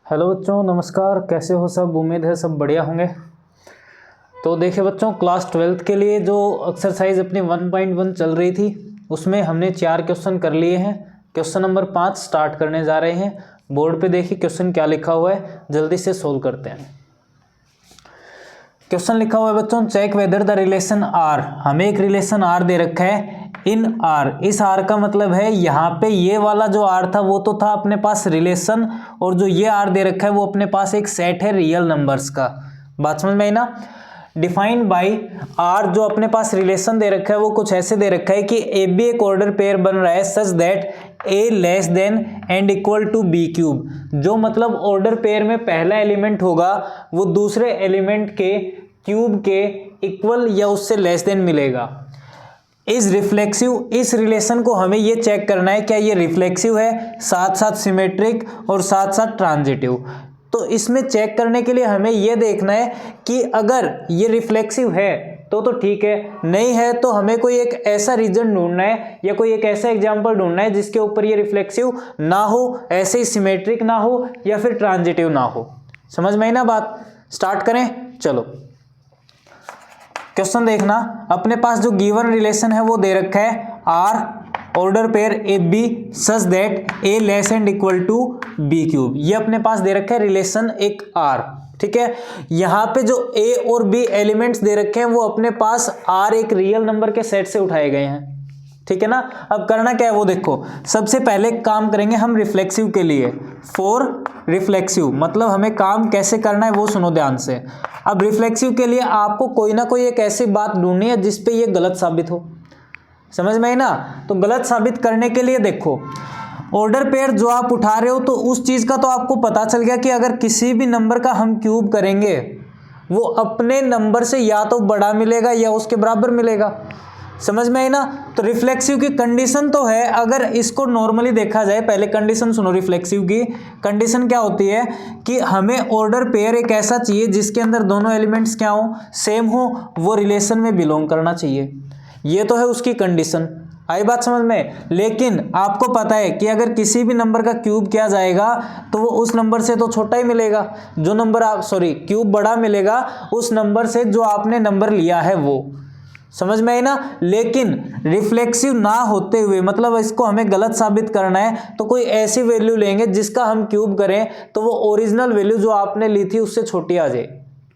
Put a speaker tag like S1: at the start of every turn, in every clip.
S1: Hello बच्चों, नमस्कार। कैसे हो सब? उम्मीद है सब बढ़िया होंगे। तो देखिए बच्चों, क्लास 12th के लिए जो एक्सरसाइज अपनी 1.1 चल रही थी उसमें हमने 4 क्वेश्चन कर लिए हैं। क्वेश्चन नंबर 5 स्टार्ट करने जा रहे हैं। बोर्ड पे देखिए क्वेश्चन क्या लिखा हुआ है, जल्दी से सोल्व करते हैं। क्वेश्चन लिखा हुआ है बच्चों, check whether the relation R. हमें एक रिलेशन आर दे रखा है इन आर। इस आर का मतलब है यहाँ पे ये वाला जो आर था वो तो था अपने पास रिलेशन, और जो ये आर दे रखा है वो अपने पास एक सेट है रियल नंबर्स का। बात समझ में आई ना। डिफाइंड बाई आर, जो अपने पास रिलेशन दे रखा है वो कुछ ऐसे दे रखा है कि ए बी एक ऑर्डर पेयर बन रहा है such that A less than and equal to B cube. जो मतलब ऑर्डर पेयर में पहला एलिमेंट होगा वो दूसरे एलिमेंट के क्यूब के इक्वल या उससे लेस देन मिलेगा। इज रिफ्लेक्सिव, इस रिलेशन को हमें ये चेक करना है क्या ये रिफ्लेक्सिव है, साथ साथ सिमेट्रिक और साथ साथ ट्रांजिटिव। तो इसमें चेक करने के लिए हमें ये देखना है कि अगर ये रिफ्लेक्सिव है तो ठीक है, नहीं है तो हमें कोई एक ऐसा रीजन ढूंढना है या कोई एक ऐसा एग्जांपल ढूंढना है जिसके ऊपर ये रिफ्लेक्सिव ना हो, ऐसे ही सिमेट्रिक ना हो या फिर ट्रांजिटिव ना हो। समझ में आई ना बात? स्टार्ट करें, चलो। क्वेश्चन देखना, अपने पास जो गिवन रिलेशन है वो दे रखा है R order pair A B such that A less and equal to B cube. ये अपने पास दे रखा है रिलेशन एक आर, ठीक है। यहाँ पे जो ए और बी एलिमेंट्स दे रखे हैं वो अपने पास आर एक रियल नंबर के सेट से उठाए गए हैं, ठीक है ना। अब करना क्या है वो देखो। सबसे पहले काम करेंगे हम रिफ्लेक्सिव के लिए। फॉर रिफ्लेक्सिव मतलब हमें काम कैसे करना है वो सुनो ध्यान से। अब रिफ्लेक्सिव के लिए आपको कोई ना कोई एक ऐसी बात ढूंढनी है जिसपे ये गलत साबित हो। समझ में आई ना। तो गलत साबित करने के लिए देखो, ऑर्डर पेयर जो आप उठा रहे हो तो उस चीज का तो आपको पता चल गया कि अगर किसी भी नंबर का हम क्यूब करेंगे वो अपने नंबर से या तो बड़ा मिलेगा या उसके बराबर मिलेगा। समझ में आई ना। तो रिफ्लेक्सिव की कंडीशन तो है, अगर इसको नॉर्मली देखा जाए, पहले कंडीशन सुनो। रिफ्लेक्सिव की कंडीशन क्या होती है कि हमें ऑर्डर पेयर एक ऐसा चाहिए जिसके अंदर दोनों एलिमेंट्स क्या हो, सेम हो, वो रिलेशन में बिलोंग करना चाहिए। ये तो है उसकी कंडीशन। आई बात समझ में। लेकिन आपको पता है कि अगर किसी भी नंबर का क्यूब किया जाएगा तो वो उस नंबर से तो छोटा ही मिलेगा। जो नंबर आप क्यूब बड़ा मिलेगा उस नंबर से जो आपने नंबर लिया है वो। समझ में आई ना। लेकिन रिफ्लेक्सिव ना होते हुए मतलब इसको हमें गलत साबित करना है तो कोई ऐसी वैल्यू लेंगे जिसका हम क्यूब करें तो वो ओरिजिनल वैल्यू जो आपने ली थी उससे छोटी आ जाए।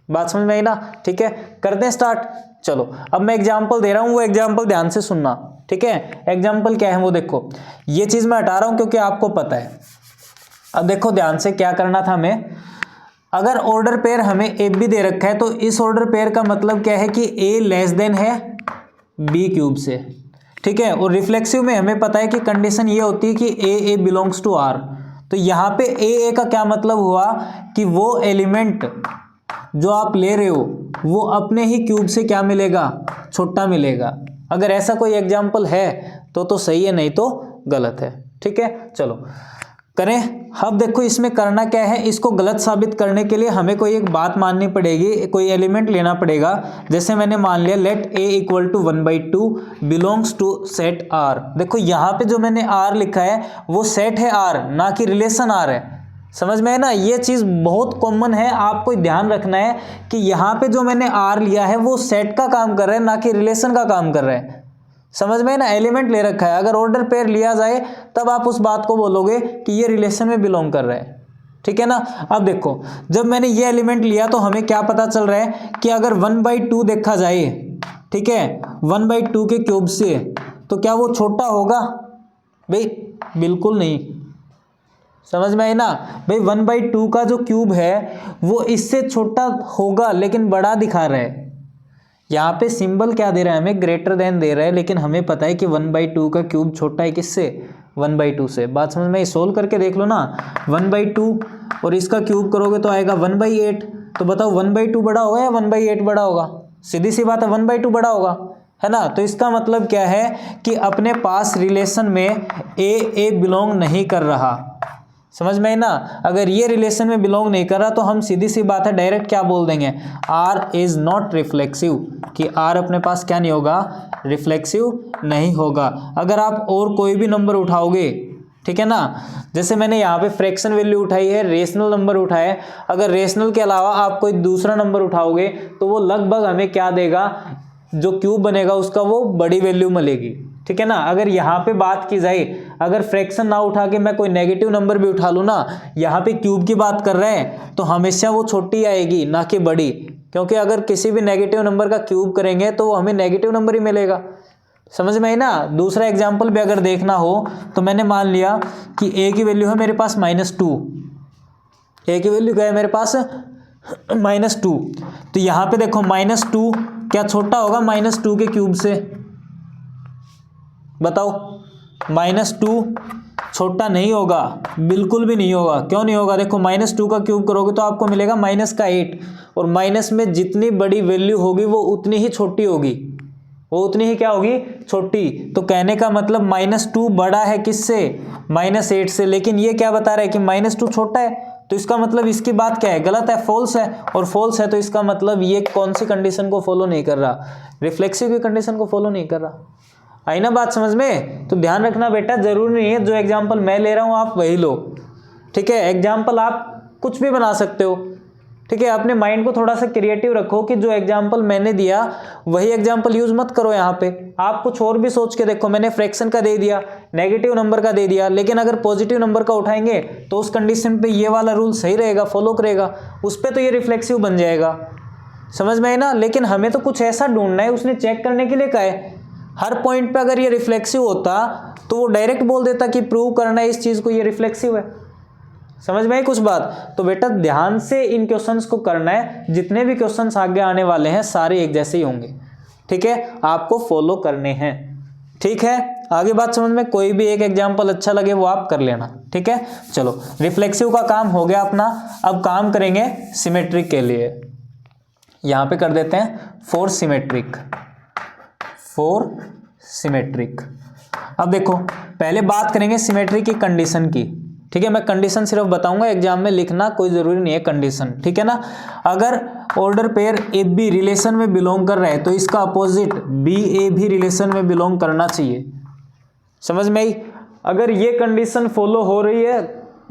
S1: बात समझ में आई ना। ठीक है, करते हैं स्टार्ट। चलो अब मैं एग्जांपल दे रहा हूं, वो एग्जांपल ध्यान से सुनना, ठीक है। एग्जांपल क्या है वो देखो। ये चीज मैं हटा रहा हूं क्योंकि आपको पता है। अब देखो ध्यान से क्या करना था हमें। अगर ऑर्डर पेयर हमें ए बी दे रखा है तो इस ऑर्डर पेयर का मतलब क्या है कि ए लेस देन है बी क्यूब से, ठीक है। और रिफ्लेक्सिव में हमें पता है कि कंडीशन ये होती है कि ए बिलोंग्स टू आर। तो यहाँ पे ए का क्या मतलब हुआ कि वो एलिमेंट जो आप ले रहे हो वो अपने ही क्यूब से क्या मिलेगा, छोटा मिलेगा। अगर ऐसा कोई एग्जाम्पल है तो सही है, नहीं तो गलत है, ठीक है। चलो करें। अब देखो इसमें करना क्या है, इसको गलत साबित करने के लिए हमें कोई एक बात माननी पड़ेगी, कोई एलिमेंट लेना पड़ेगा। जैसे मैंने मान लिया let A equal to 1/2 belongs to set R. देखो यहाँ पे जो मैंने आर लिखा है वो सेट है आर, ना कि रिलेशन आर है। समझ में है ना। ये चीज बहुत कॉमन है, आपको ध्यान रखना है कि यहाँ पे जो मैंने आर लिया है वो सेट का काम कर रहा है, ना कि रिलेशन का काम कर रहा है। समझ में ना। एलिमेंट ले रखा है, अगर ऑर्डर पेयर लिया जाए तब आप उस बात को बोलोगे कि ये रिलेशन में बिलोंग कर रहा है, ठीक है ना। अब देखो जब मैंने ये एलिमेंट लिया तो हमें क्या पता चल रहा है कि अगर 1/2 देखा जाए, ठीक है, 1/2 के क्यूब से तो क्या वो छोटा होगा भाई? बिल्कुल नहीं। समझ में आई ना भाई। 1/2 का जो क्यूब है वो इससे छोटा होगा लेकिन बड़ा दिखा रहा है। यहाँ पे सिंबल क्या दे रहा है हमें, ग्रेटर देन दे रहा है, लेकिन हमें पता है कि 1/2 का क्यूब छोटा है किससे, 1/2 से। बात समझ में, सोल्व करके देख लो ना। 1/2 और इसका क्यूब करोगे तो आएगा 1/8। तो बताओ 1/2 बड़ा होगा या 1/8 बड़ा होगा? सीधी सी बात है, 1/2 बड़ा होगा, है ना। तो इसका मतलब क्या है कि अपने पास रिलेशन में ए बिलोंग नहीं कर रहा। समझ में ना। अगर ये रिलेशन में बिलोंग नहीं कर रहा तो हम सीधी सी बात है डायरेक्ट क्या बोल देंगे, आर इज नॉट रिफ्लेक्सिव, कि आर अपने पास क्या नहीं होगा, रिफ्लेक्सिव नहीं होगा। अगर आप और कोई भी नंबर उठाओगे ठीक है ना। जैसे मैंने यहाँ पे फ्रैक्शन वैल्यू उठाई है, रेशनल नंबर उठाया है, अगर रेशनल के अलावा आप कोई दूसरा नंबर उठाओगे तो वो लगभग हमें क्या देगा, जो क्यूब बनेगा उसका वो बड़ी वैल्यू मिलेगी, ठीक है ना। अगर यहाँ पे बात की जाए, अगर फ्रैक्शन ना उठा के मैं कोई नेगेटिव नंबर भी उठा लूँ ना, यहाँ पे क्यूब की बात कर रहे हैं तो हमेशा वो छोटी आएगी ना कि बड़ी, क्योंकि अगर किसी भी नेगेटिव नंबर का क्यूब करेंगे तो वो हमें नेगेटिव नंबर ही मिलेगा। समझ में आई ना। दूसरा एग्जाम्पल भी अगर देखना हो तो मैंने मान लिया कि a की वैल्यू है मेरे पास -2, a की वैल्यू क्या है मेरे पास -2, तो यहाँ पे देखो -2 क्या छोटा होगा -2 के क्यूब से, बताओ। -2 छोटा नहीं होगा, बिल्कुल भी नहीं होगा। क्यों नहीं होगा, देखो -2 का क्यूब करोगे तो आपको मिलेगा -8, और माइनस में जितनी बड़ी वैल्यू होगी वो उतनी ही छोटी होगी, वो उतनी ही क्या होगी, छोटी। तो कहने का मतलब -2 बड़ा है किससे, -8 से, लेकिन ये क्या बता रहा है कि -2 छोटा है, तो इसका मतलब इसकी बात क्या है, गलत है, फॉल्स है, और फॉल्स है तो इसका मतलब ये कौन सी कंडीशन को फॉलो नहीं कर रहा, रिफ्लेक्सिव की कंडीशन को फॉलो नहीं कर रहा। आई ना बात समझ में। तो ध्यान रखना बेटा, जरूरी नहीं है जो एग्जाम्पल मैं ले रहा हूँ आप वही लो, ठीक है। एग्जाम्पल आप कुछ भी बना सकते हो, ठीक है। अपने माइंड को थोड़ा सा क्रिएटिव रखो कि जो एग्जाम्पल मैंने दिया वही एग्जाम्पल यूज मत करो यहाँ पे, आप कुछ और भी सोच के देखो। मैंने फ्रैक्शन का दे दिया, नेगेटिव नंबर का दे दिया, लेकिन अगर पॉजिटिव नंबर का उठाएंगे तो उस कंडीशन पे ये वाला रूल सही रहेगा, फॉलो करेगा, उस पर तो ये रिफ्लेक्सिव बन जाएगा। समझ में आई ना। लेकिन हमें तो कुछ ऐसा ढूंढना है, उसने चेक करने के लिए कहा है। हर पॉइंट पे अगर ये रिफ्लेक्सिव होता तो वो डायरेक्ट बोल देता कि प्रूव करना है इस चीज को, ये रिफ्लेक्सिव है। समझ में आई कुछ बात। तो बेटा ध्यान से इन क्वेश्चंस को करना है, जितने भी क्वेश्चंस आगे आने वाले हैं सारे एक जैसे ही होंगे, ठीक है, आपको फॉलो करने हैं, ठीक है। आगे बात समझ में, कोई भी एक एग्जांपल अच्छा लगे वो आप कर लेना, ठीक है। चलो रिफ्लेक्सिव का काम हो गया अपना, अब काम करेंगे सिमेट्रिक के लिए। यहां पे कर देते हैं फॉर सिमेट्रिक। अब देखो पहले बात करेंगे सिमेट्री की कंडीशन की, ठीक है। मैं कंडीशन सिर्फ बताऊंगा, एग्जाम में लिखना कोई जरूरी नहीं है कंडीशन, ठीक है ना। अगर order pair A B relation में बिलोंग कर रहा है तो इसका अपोजिट बी ए भी रिलेशन में बिलोंग करना चाहिए। समझ में आई। अगर ये कंडीशन फॉलो हो रही है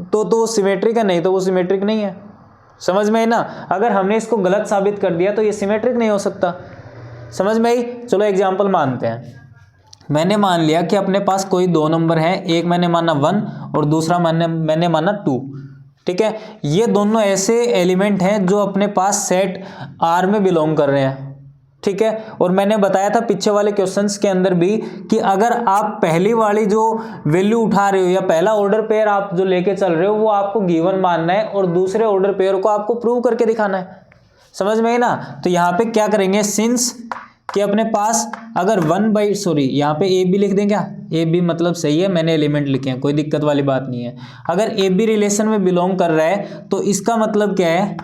S1: तो सिमेट्रिक है, नहीं तो वो सिमेट्रिक नहीं है। समझ में आई ना। अगर हमने इसको गलत साबित कर दिया तो ये सिमेट्रिक नहीं हो सकता। समझ में आई। चलो एग्जाम्पल मानते हैं। मैंने मान लिया कि अपने पास कोई दो नंबर हैं, एक मैंने माना 1 और दूसरा मैंने माना 2, ठीक है। ये दोनों ऐसे एलिमेंट हैं जो अपने पास सेट R में बिलोंग कर रहे हैं, ठीक है। और मैंने बताया था पीछे वाले क्वेश्चंस के अंदर भी कि अगर आप पहली वाली जो वैल्यू उठा रहे हो या पहला ऑर्डर पेयर आप जो लेके चल रहे हो वो आपको गिवन मानना है और दूसरे ऑर्डर पेयर को आपको प्रूव करके दिखाना है। समझ में आई ना। तो यहाँ पे क्या करेंगे, सिंस कि अपने पास अगर यहाँ पे ए बी लिख दें, क्या ए बी मतलब सही है, मैंने एलिमेंट लिखे हैं, कोई दिक्कत वाली बात नहीं है। अगर ए बी रिलेशन में बिलोंग कर रहा है तो इसका मतलब क्या है,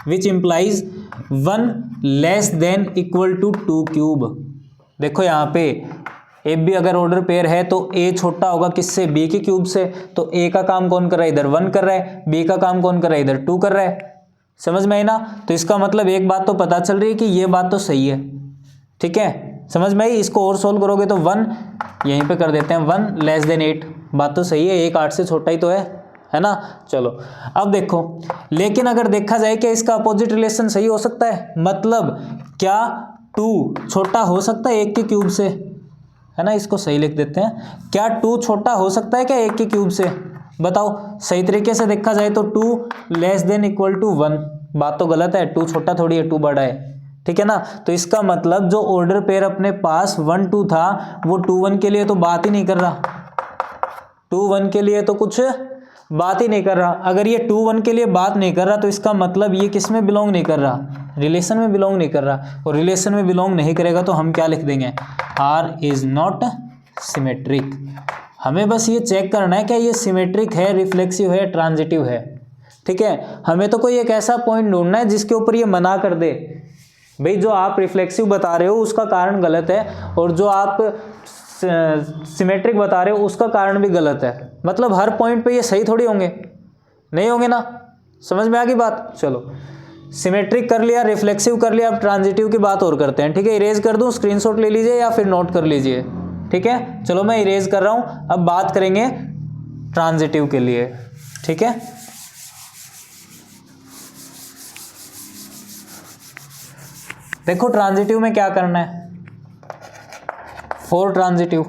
S1: which implies 1 less than equal to 2 cube. देखो यहाँ पे ए बी अगर ऑर्डर पेयर है तो ए छोटा होगा किससे, बी के क्यूब से। तो ए का काम कौन कर रहा है, इधर 1 कर रहा है, बी का काम कौन कर रहा है, इधर 2 कर रहा है। समझ में आई ना। तो इसका मतलब एक बात तो पता चल रही है कि ये बात तो सही है, ठीक है। समझ में आई। इसको और सोल्व करोगे तो 1 यहीं पे कर देते हैं, 1 लेस देन 8, बात तो सही है, 1 8 से छोटा ही तो है ना। चलो अब देखो, लेकिन अगर देखा जाए कि इसका अपोजिट रिलेशन सही हो सकता है, मतलब क्या 2 छोटा हो सकता है 1 के क्यूब से, है ना। इसको सही लिख देते हैं, क्या 2 छोटा हो सकता है क्या 1 के क्यूब से, बताओ। सही तरीके से देखा जाए तो 2 लेस देन इक्वल टू 1, बात तो गलत है, 2 छोटा थोड़ी है, 2 बड़ा है, ठीक है ना। तो इसका मतलब जो ऑर्डर पेयर अपने पास 1 2 था वो 2 1 के लिए तो बात ही नहीं कर रहा, 2 1 के लिए तो कुछ बात ही नहीं कर रहा। अगर ये 2 1 के लिए बात नहीं कर रहा तो इसका मतलब ये किस में बिलोंग नहीं कर रहा, रिलेशन में बिलोंग नहीं कर रहा। और रिलेशन में बिलोंग नहीं करेगा तो हम क्या लिख देंगे, R इज नॉट सिमेट्रिक। हमें बस ये चेक करना है क्या ये सिमेट्रिक है, रिफ्लेक्सिव है, ट्रांजिटिव है, ठीक है। हमें तो कोई एक ऐसा पॉइंट ढूंढना है जिसके ऊपर ये मना कर दे, भाई जो आप रिफ्लेक्सिव बता रहे हो उसका कारण गलत है और जो आप सिमेट्रिक बता रहे हो उसका कारण भी गलत है। मतलब हर पॉइंट पे ये सही थोड़ी होंगे, नहीं होंगे ना। समझ में आ गई बात। चलो सिमेट्रिक कर लिया, रिफ्लेक्सिव कर लिया, अब ट्रांजिटिव की बात और करते हैं, ठीक है। इरेज कर दूं, स्क्रीनशॉट ले लीजिए या फिर नोट कर लीजिए, ठीक है। चलो मैं इरेज कर रहा हूं। अब बात करेंगे ट्रांजिटिव के लिए, ठीक है। देखो ट्रांजिटिव में क्या करना है, फॉर ट्रांजिटिव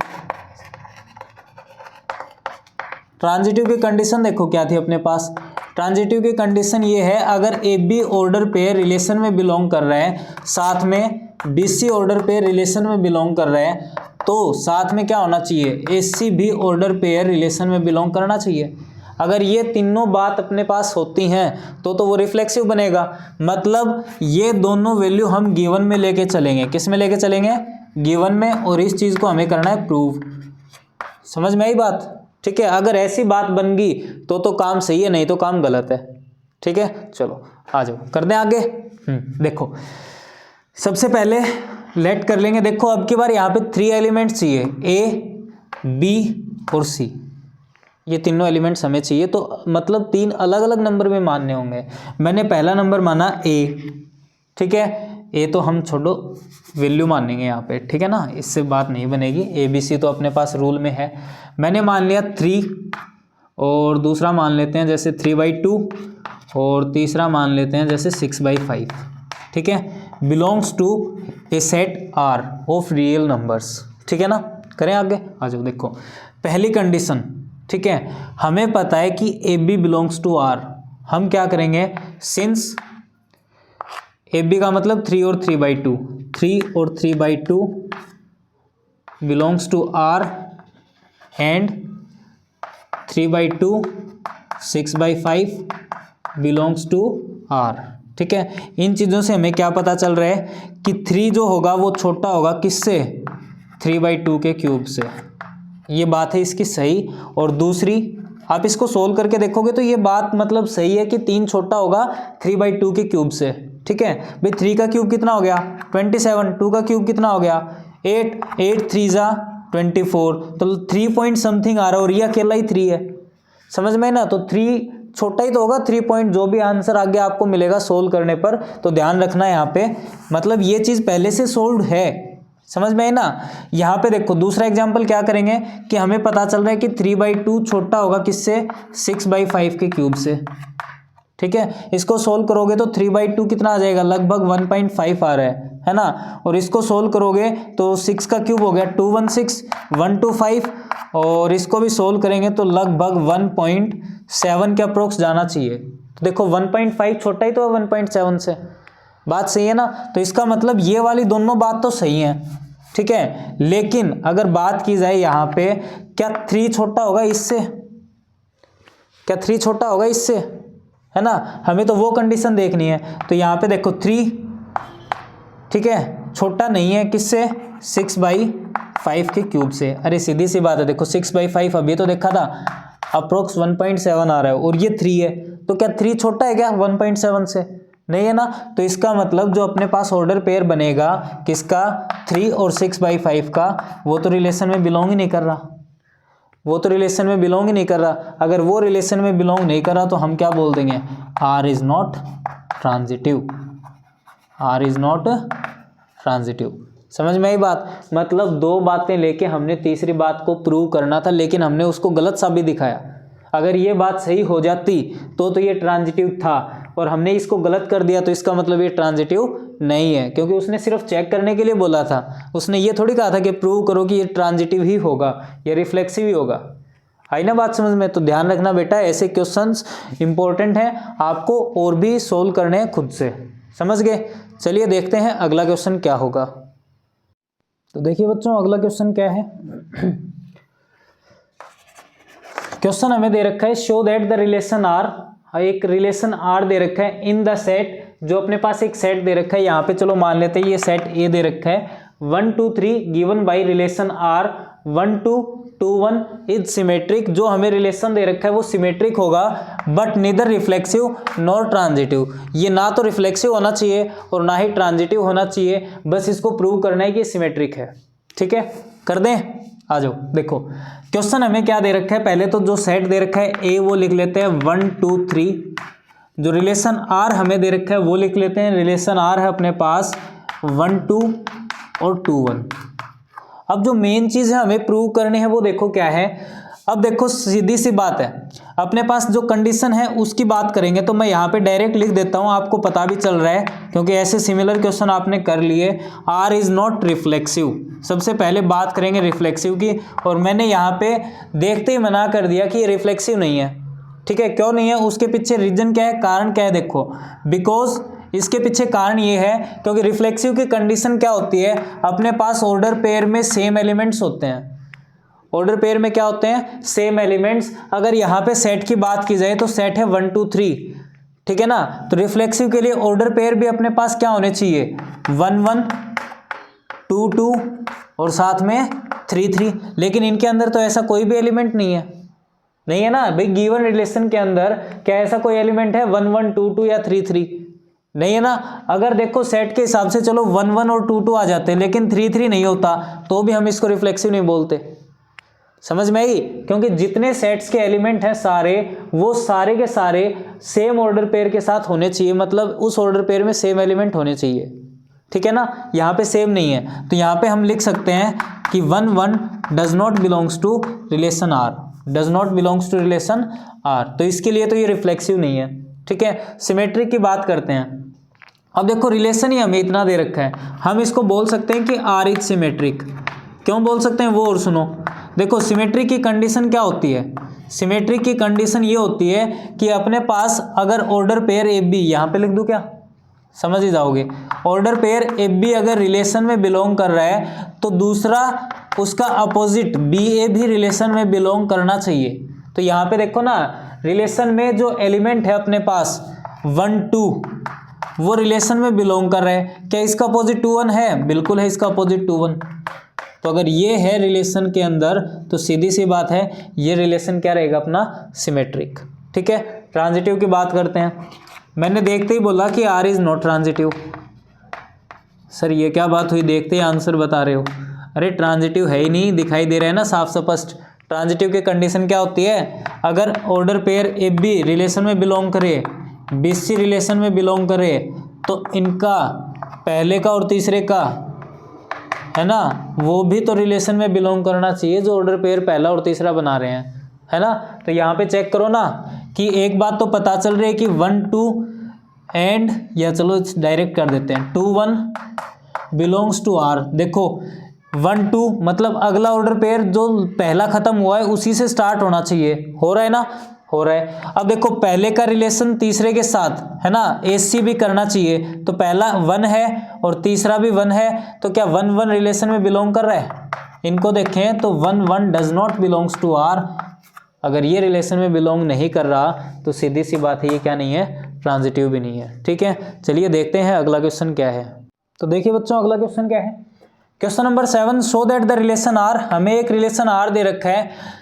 S1: की कंडीशन देखो क्या थी अपने पास। ट्रांजिटिव की कंडीशन ये है, अगर A B order pair relation में बिलोंग कर रहे हैं, साथ में B C order pair relation में बिलोंग कर रहे हैं, तो साथ में क्या होना चाहिए, ए सी भी ऑर्डर पेयर रिलेशन में बिलोंग करना चाहिए। अगर ये तीनों बात अपने पास होती हैं तो वो रिफ्लेक्सिव बनेगा। मतलब ये दोनों वैल्यू हम गिवन में लेके चलेंगे। किस में लेके चलेंगे, गिवन में, और इस चीज़ को हमें करना है प्रूव। समझ में आई बात, ठीक है। अगर ऐसी बात बन गई तो काम सही है, नहीं तो काम गलत है, ठीक है। चलो आ जाओ कर दें आगे। देखो सबसे पहले लेट कर लेंगे। देखो अब की बार यहाँ पे 3 एलिमेंट्स चाहिए, ए बी और सी, ये तीनों एलिमेंट्स हमें चाहिए। तो मतलब 3 अलग अलग नंबर में मानने होंगे। मैंने पहला नंबर माना ए, ठीक है। ए तो हम छोड़ो, वैल्यू मानेंगे यहाँ पे, ठीक है ना, इससे बात नहीं बनेगी। ए बी सी तो अपने पास रूल में है। मैंने मान लिया 3, और दूसरा मान लेते हैं जैसे 3/2, और तीसरा मान लेते हैं जैसे 6/5, ठीक है। Belongs to a set R of real numbers, ठीक है ना। करें आगे, आ जाओ। देखो पहली कंडीशन, ठीक है, हमें पता है कि A B belongs to R. हम क्या करेंगे, सिंस ए बी का मतलब 3 और 3/2, 3 और 3/2 belongs to R, and 3/2 6/5 belongs to R, ठीक है। इन चीज़ों से हमें क्या पता चल रहा है कि 3 जो होगा वो छोटा होगा किससे, 3/2 के क्यूब से। ये बात है इसकी सही। और दूसरी, आप इसको सोल्व करके देखोगे तो ये बात मतलब सही है कि 3 छोटा होगा 3/2 के क्यूब से, ठीक है। भाई 3 का क्यूब कितना हो गया 27, 2 का क्यूब कितना हो गया 8, 8 3 जा 24, तो 3 पॉइंट समथिंग आ रहा है, और ये अकेला ही 3 है। समझ में ना, तो 3 छोटा ही तो होगा, 3 पॉइंट जो भी आंसर आगे आपको मिलेगा सोल्व करने पर, तो ध्यान रखना है यहाँ पे, मतलब ये चीज़ पहले से सोल्व है। समझ में है ना। यहाँ पे देखो दूसरा एग्जाम्पल क्या करेंगे कि हमें पता चल रहा है कि 3/2 छोटा होगा किससे, 6/5 के क्यूब से, ठीक है। इसको सोल्व करोगे तो 3/2 कितना आ जाएगा, लगभग 1.5 आ रहा है ना। और इसको सोल्व करोगे तो 6 का क्यूब हो गया 216, 125, और इसको भी सोल्व करेंगे तो लगभग 1.7 के अप्रोक्स जाना चाहिए। तो देखो 1.5 छोटा ही तो है 1.7 से, बात सही है ना। तो इसका मतलब ये वाली दोनों बात तो सही है, ठीक है। लेकिन अगर बात की जाए यहाँ पे, क्या 3 छोटा होगा इससे, क्या 3 छोटा होगा इससे, है ना। हमें तो वो कंडीशन देखनी है। तो यहाँ पे देखो 3, ठीक है, छोटा नहीं है किससे, 6/5 के क्यूब से। अरे सीधी सी बात है, देखो 6/5 अभी तो देखा था, अप्रोक्स 1.7 आ रहा है, और ये 3 है, तो क्या 3 छोटा है क्या 1.7 से, नहीं है ना। तो इसका मतलब जो अपने पास ऑर्डर पेयर बनेगा किसका, 3 और 6/5 का, वो तो रिलेशन में बिलोंग ही नहीं कर रहा, वो तो रिलेशन में बिलोंग ही नहीं कर रहा। अगर वो रिलेशन में बिलोंग नहीं कर रहा तो हम क्या बोल देंगे, R is not transitive, R is not transitive. समझ में आई बात, मतलब 2 बातें लेके हमने तीसरी बात को प्रूव करना था, लेकिन हमने उसको गलत साबित दिखाया। अगर ये बात सही हो जाती तो ये ट्रांजिटिव था, और हमने इसको गलत कर दिया, तो इसका मतलब ये ट्रांजिटिव नहीं है, क्योंकि उसने सिर्फ चेक करने के लिए बोला था। उसने ये थोड़ी कहा था कि प्रूव करो कि ये ट्रांजिटिव ही होगा, ये रिफ्लेक्सिव ही होगा। आई ना बात समझ में। तो ध्यान रखना बेटा, ऐसे क्वेश्चंस इंपॉर्टेंट हैं, आपको और भी सोल्व करने हैं खुद से, समझ गए। चलिए देखते हैं अगला क्वेश्चन क्या होगा। तो देखिए बच्चों अगला क्वेश्चन क्या है। क्वेश्चन हमें दे रखा है, show that the relation R, एक रिलेशन आर दे रखा है इन द सेट, जो अपने पास एक सेट दे रखा है। यहाँ पे चलो मान लेते हैं ये सेट ए दे रखा है, 1 2 3 given by relation R 1 2 2 1 is symmetric. जो हमें रिलेशन दे रखा है वो सिमेट्रिक होगा, but neither reflexive nor transitive. ये ना तो रिफ्लेक्सिव होना चाहिए और ना ही ट्रांजिटिव होना चाहिए, बस इसको प्रूव करना है कि सिमेट्रिक है, ठीक है। कर दें, आ जाओ। देखो क्वेश्चन हमें क्या दे रखा है, पहले तो जो सेट दे रखा है ए वो लिख लेते हैं 1 2 3, जो रिलेशन आर हमें दे रखा है वो लिख लेते हैं। रिलेशन आर है अपने पास 1 2 और 2 1। अब जो मेन चीज है हमें प्रूव करनी है वो देखो क्या है, अब देखो सीधी सी बात है, अपने पास जो कंडीशन है उसकी बात करेंगे, तो मैं यहाँ पे डायरेक्ट लिख देता हूँ, आपको पता भी चल रहा है क्योंकि ऐसे सिमिलर क्वेश्चन आपने कर लिए। आर इज नॉट रिफ्लेक्सिव, सबसे पहले बात करेंगे रिफ्लेक्सिव की, और मैंने यहाँ पे देखते ही मना कर दिया कि ये रिफ्लेक्सिव नहीं है। ठीक है, क्यों नहीं है, उसके पीछे रीजन क्या है, कारण क्या है, देखो बिकॉज इसके पीछे कारण ये है क्योंकि रिफ्लेक्सिव की कंडीशन क्या होती है, अपने पास ऑर्डर पेयर में सेम एलिमेंट्स होते हैं। ऑर्डर पेयर में क्या होते हैं, सेम एलिमेंट्स। अगर यहाँ पे सेट की बात की जाए तो सेट है 1 2 3, ठीक है ना। तो रिफ्लेक्सिव के लिए ऑर्डर पेयर भी अपने पास क्या होने चाहिए, 1 1 2 2 और साथ में 3 3। लेकिन इनके अंदर तो ऐसा कोई भी एलिमेंट नहीं है, नहीं है ना भाई। गिवन रिलेशन के अंदर क्या ऐसा कोई एलिमेंट है 1 1 2 2 या 3 3, नहीं है ना। अगर देखो सेट के हिसाब से चलो 1 1 और 2 2 आ जाते हैं, लेकिन 3 3 नहीं होता तो भी हम इसको रिफ्लेक्सिव नहीं बोलते। समझ में आई, क्योंकि जितने सेट्स के एलिमेंट हैं सारे, वो सारे के सारे सेम ऑर्डर पेयर के साथ होने चाहिए, मतलब उस ऑर्डर पेयर में सेम एलिमेंट होने चाहिए। ठीक है ना, यहाँ पे सेम नहीं है, तो यहाँ पे हम लिख सकते हैं कि 1 1 does not belongs to relation R, does not belongs to relation R. तो इसके लिए तो ये रिफ्लेक्सिव नहीं है। ठीक है, सिमेट्रिक की बात करते हैं। अब देखो रिलेशन ही हमें इतना दे रखा है, हम इसको बोल सकते हैं कि आर इज सिमेट्रिक। क्यों बोल सकते हैं वो और सुनो। देखो सिमेट्रिक की कंडीशन क्या होती है, सिमेट्रिक की कंडीशन ये होती है कि अपने पास अगर ऑर्डर पेयर ए बी, यहाँ पे लिख दूं क्या, समझ ही जाओगे। ऑर्डर पेयर ए बी अगर रिलेशन में बिलोंग कर रहा है तो दूसरा उसका अपोजिट बी ए भी रिलेशन में बिलोंग करना चाहिए। तो यहाँ पे देखो ना, रिलेशन में जो एलिमेंट है अपने पास 1 2 वो रिलेशन में बिलोंग कर रहा है। क्या इसका अपोजिट 2 1 है, बिल्कुल है इसका अपोजिट 2 1। तो अगर ये है रिलेशन के अंदर तो सीधी सी बात है ये रिलेशन क्या रहेगा अपना, सिमेट्रिक। ठीक है, ट्रांजिटिव की बात करते हैं। मैंने देखते ही बोला कि R is not transitive. Sir ये क्या बात हुई, देखते ही आंसर बता रहे हो। अरे ट्रांजिटिव है ही नहीं, दिखाई दे रहा है ना साफ स्पष्ट। ट्रांजिटिव की कंडीशन क्या होती है, अगर order pair A B relation में बिलोंग करे, बी सी रिलेशन में बिलोंग करे, तो इनका पहले का और तीसरे का है ना, वो भी तो रिलेशन में बिलोंग करना चाहिए जो ऑर्डर पेयर पहला और तीसरा बना रहे हैं, है ना। तो यहाँ पे चेक करो ना कि एक बात तो पता चल रही है कि 1 2 एंड, या चलो डायरेक्ट कर देते हैं 2 1 बिलोंग्स टू आर। देखो 1 2 मतलब अगला ऑर्डर पेयर जो पहला खत्म हुआ है उसी से स्टार्ट होना चाहिए, हो रहा है ना, हो रहा है। अब देखो पहले का रिलेशन तीसरे के साथ है ना, एसी भी करना चाहिए, तो पहला 1 है और तीसरा भी 1 है, तो क्या 1 1 रिलेशन में बिलोंग कर रहा है। इनको देखें तो 1 1 does not belongs to R. अगर ये रिलेशन में बिलोंग नहीं कर रहा तो सीधी सी बात है ये क्या नहीं है, ट्रांजिटिव भी नहीं है। ठीक है, चलिए देखते हैं अगला क्वेश्चन क्या है। तो देखिए बच्चों अगला क्वेश्चन क्या है, question number 7, show that the relation R. हमें एक रिलेशन आर दे रखा है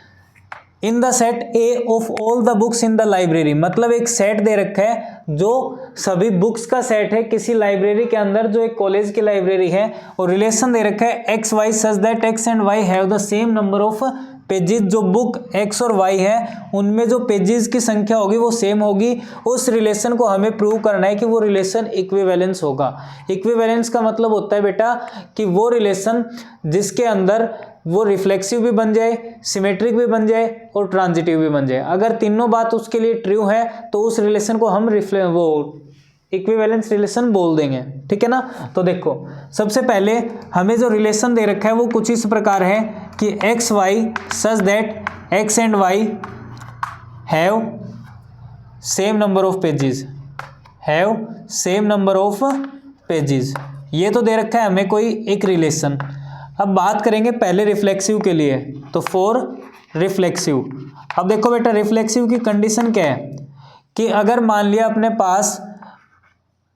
S1: in the set A of all the books in the library. मतलब एक सेट दे रखा है जो सभी बुक्स का सेट है किसी लाइब्रेरी के अंदर, जो एक कॉलेज की लाइब्रेरी है, और रिलेशन दे रखा है X Y such that X and Y have the same number of pages. जो बुक एक्स और वाई है उनमें जो पेजेस की संख्या होगी वो सेम होगी। उस रिलेशन को हमें प्रूव करना है कि वो रिलेशन इक्विवेलेंस होगा। इक्विवेलेंस का मतलब होता है बेटा कि वो रिलेशन जिसके अंदर वो रिफ्लेक्सिव भी बन जाए, सिमेट्रिक भी बन जाए और ट्रांजिटिव भी बन जाए। अगर तीनों बात उसके लिए ट्रू है तो उस रिलेशन को हम वो इक्विवेलेंस रिलेशन बोल देंगे। ठीक है ना। तो देखो सबसे पहले हमें जो रिलेशन दे रखा है वो कुछ इस प्रकार है कि X Y such that X and Y have same number of pages, have same number of pages. ये तो दे रखा है हमें कोई एक रिलेशन। अब बात करेंगे पहले रिफ्लेक्सिव के लिए, तो फॉर रिफ्लेक्सिव। अब देखो बेटा रिफ्लेक्सिव की कंडीशन क्या है कि अगर मान लिया अपने पास,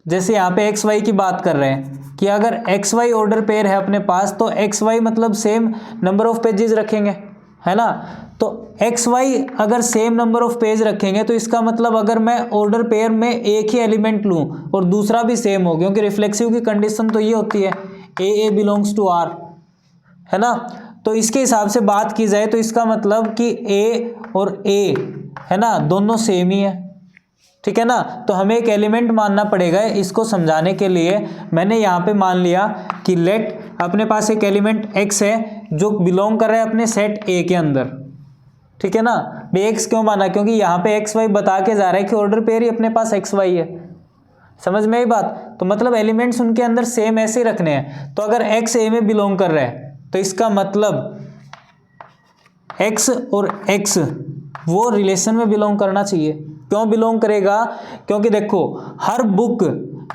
S1: जैसे यहाँ पे एक्स वाई की बात कर रहे हैं कि अगर एक्स वाई ऑर्डर पेयर है अपने पास, तो एक्स वाई मतलब सेम नंबर ऑफ पेजेस रखेंगे, है ना। तो एक्स वाई अगर सेम नंबर ऑफ पेज रखेंगे तो इसका मतलब अगर मैं ऑर्डर पेयर में एक ही एलिमेंट लूँ और दूसरा भी सेम हो, क्योंकि रिफ्लेक्सिव की कंडीशन तो ये होती है ए बिलोंग्स टू आर, है ना। तो इसके हिसाब से बात की जाए तो इसका मतलब कि ए और ए है ना दोनों सेम ही है। ठीक है ना। तो हमें एक एलिमेंट मानना पड़ेगा। इसको समझाने के लिए मैंने यहाँ पे मान लिया कि लेट अपने पास एक एलिमेंट एक्स है जो बिलोंग कर रहा है अपने सेट ए के अंदर, ठीक है ना। भाई एक्स क्यों माना, क्योंकि यहाँ पे एक्स वाई बता के जा रहा है कि ऑर्डर पेयर ही अपने पास एक्स वाई है। समझ में आई बात। तो मतलब एलिमेंट्स उनके अंदर सेम ऐसे ही रखने हैं। तो अगर एक्स ए में बिलोंग कर रहा है तो इसका मतलब एक्स और एक्स वो रिलेशन में बिलोंग करना चाहिए। क्यों बिलोंग करेगा, क्योंकि देखो हर बुक